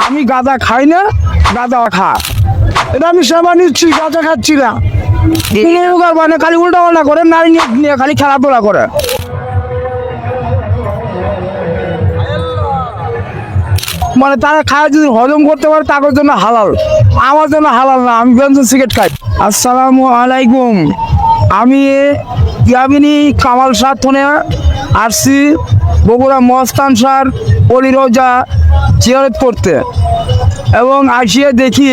আমি গাঁজা খাই না, গাঁজা খা। এটা আমি সেবা নিচ্ছি, গাঁজা খাচ্ছি না। মানে খালি উল্টা পাল্টা করে, নারী নিয়ে খালি খেলাধুলা করে। মানে তারা খায় যদি হজম করতে পারে তাদের জন্য হালাল, আমার জন্য হালাল না। আমি ব্যঞ্জন সিগারেট খাই। আসসালামু আলাইকুম। আমি ইয়ামিনী কামাল শাহ থনে আসছি বগুড়া মস্তান শাহ অলি রোজা জিয়ারত করতে, এবং আসিয়ে দেখি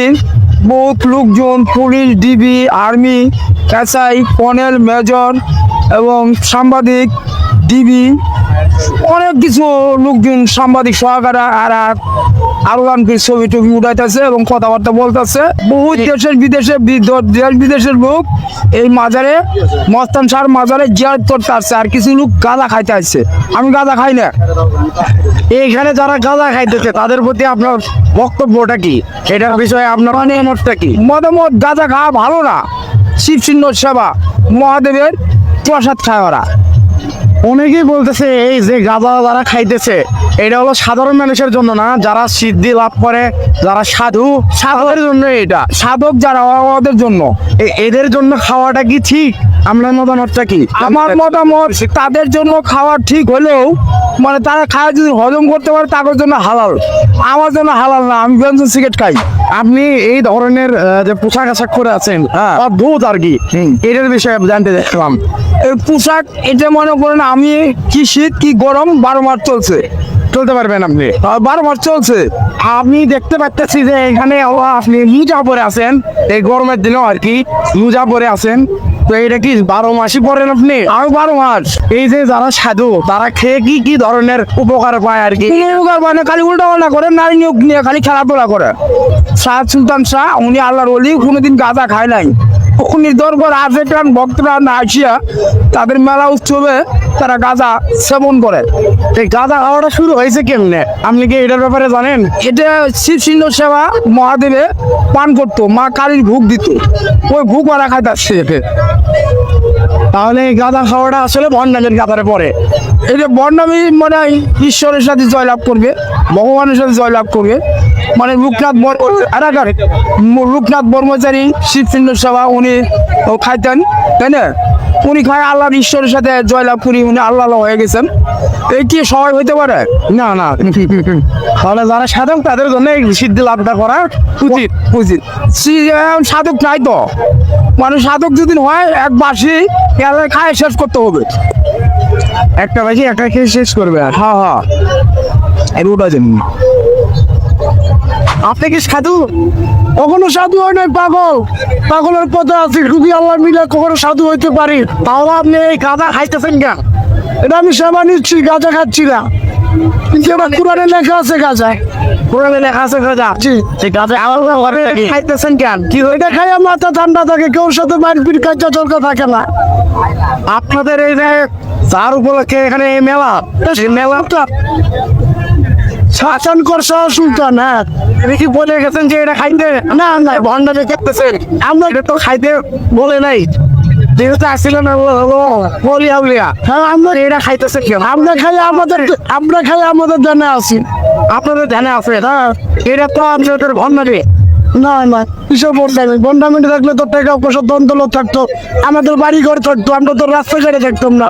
বহুত লোকজন, police, DB, army, SI, colonel, major এবং সাংবাদিক, ডিবি, অনেক কিছু লোকজন, সাংবাদিক সহকারে আর আরো ছবি টবি উঠাইতেছে এবং কথাবার্তা বলতেছে। বহু দেশের বিদেশে দেশ বিদেশের লোক এই মাজারে, মস্তান শাহর মাজারে জিয়ারত করতে আসছে। আর কিছু লোক গাঁজা খাইতে আসছে। আমি গাঁজা খাই না। এইখানে যারা গাঁজা খাইতেছে তাদের প্রতি আপনার বক্তব্যটা কি? এটার বিষয়ে আপনার মতামতটা কি? মতামত, গাঁজা খাওয়া ভালো না। শিব চিহ্ন সেবা, মহাদেবের প্রসাদ খায় ওরা। অনেকেই বলতেছে এই যে গাঁজা যারা খাইতেছে এটা হলো সাধারণ মানুষের জন্য না, যারা সিদ্ধি লাভ করে, যারা সাধু, সাধকের জন্য এটা। সাধক যারা, ওদের জন্য। এদের জন্য খাওয়াটা কি ঠিক? আপনার মতামতটা কি? আমার মতামত, তাদের জন্য খাওয়া ঠিক হলেও মানে তারা খায় যদি হজম করতে পারে তাদের জন্য হালাল, আমার জন্য হালাল না। আমি ব্যঞ্জন সিগারেট খাই। আপনি এই ধরনের যে পোশাক আশাক করে আছেন, হ্যাঁ, অদ্ভুত আর কি, এটার বিষয়ে জানতে চাইছিলাম। এই পোশাক, এটা মনে করেন আমি কি শীত কি গরম 12 মাস চলতে পারবেন আপনি? 12 মাস চলছে। আমি দেখতে পাচ্ছি যে এখানে আপনি মোজা পরে আছেন, এই গরমের দিনেও আর কি মোজা পরে আছেন। তো এটা কি 12 মাসই পরেন আপনি? আমি 12 মাস। এই যে যারা সাধু তারা খেয়ে কি কি ধরনের উপকার পায় আর কি? উপকার মানে খালি উল্টা পাল্টা করে, নারী নিয়ে খালি খেলাধুলা করে। শাহ সুলতান শাহ, উনি আল্লাহর ওলি, কোনোদিন গাঁজা খায় নাই। উনি দরবার আসে, কারণ ভক্তরা না আসিয়া তাদের মেলা উৎসবে তারা গাঁজা সেবন করে। এই গাঁজা খাওয়াটা শুরু হয়েছে কেমনে, আপনি কি এটার ব্যাপারে জানেন? এটা শিব চিহ্ন সেবা, মহাদেবে পান করতো, মা কালীর ভোগ দিত, ওই ভোগ ওরা খাইতেছে। তাহলে এই গাঁজা খাওয়াটা আসলে ভণ্ডামের কাতারে পড়ে। এটা বর্ণামী, মানে ঈশ্বরের সাথে জয়লাভ করবে, ভগবানের সাথে জয়লাভ করবে। মানে রূপনাথ ব্রহ্মচারী শিব চিহ্ন সেবা উনি খাইতেন, তাই না? উনি খায় আল্লাহর, ঈশ্বরের সাথে জয়লাভ করি, উনি আল্লাহ হয়ে গেছেন। এই কি সবাই হইতে পারে? না না। তাহলে যারা সাধক তাদের জন্য এই সিদ্ধি লাভটা করা উচিত। উচিত। সাধক নাই তো, মানে সাধক যদি হয় এক বাসি খায় শেষ করতে হবে। একটা বাকি একটা খেয়ে শেষ করবে। আর হ্যাঁ হ্যাঁ, ওটা জন্য। আপনি কি সাধু? কখনো সাধু হয় নাই, পাগল। পাগলের পথে আছি, রুগী আল্লাহ মিলে কখনো সাধু হইতে পারি। তাহলে আপনি এই গাঁজা খাইতেছেন কেন? এটা আমি সেবা নিচ্ছি, গাঁজা খাচ্ছি না। কিন্তু এবার কোরআনে লেখা আছে গাঁজা। কোরআনে লেখা আছে গাঁজা? জি। সেই গাঁজা আলাদা করে খাইতেছেন কেন? কি ওইটা খাই মাথা ঠান্ডা থাকে, কেউ সাথে মারপিট কাজটা চলকা থাকে না। আপনাদের এই যে চার উপলক্ষে এখানে এই মেলা, সেই মেলাটা শাসন করছে সুলতান। হ্যাঁ, আপনি কি বলে গেছেন যে এটা খাইতে? না না, ভণ্ডামি করতেছেন। আমরা এটা তো খাইতে বলে নাই, যেহেতু আসছিলেন বলিয়া উলিয়া। হ্যাঁ, আমরা এটা খাইতেছে কেন? আমরা খাই আমাদের জানে আছি। আপনাদের ধ্যানে আছে? হ্যাঁ, এটা তো আপনাদের ভণ্ডামি। না না, কিসব বন্ডামি? বন্ডামিটা থাকলে তো টাকা পয়সা দ্বন্দ্ব থাকতো, আমাদের বাড়ি ঘর থাকতো, আমরা তো রাস্তাঘাটে থাকতাম না।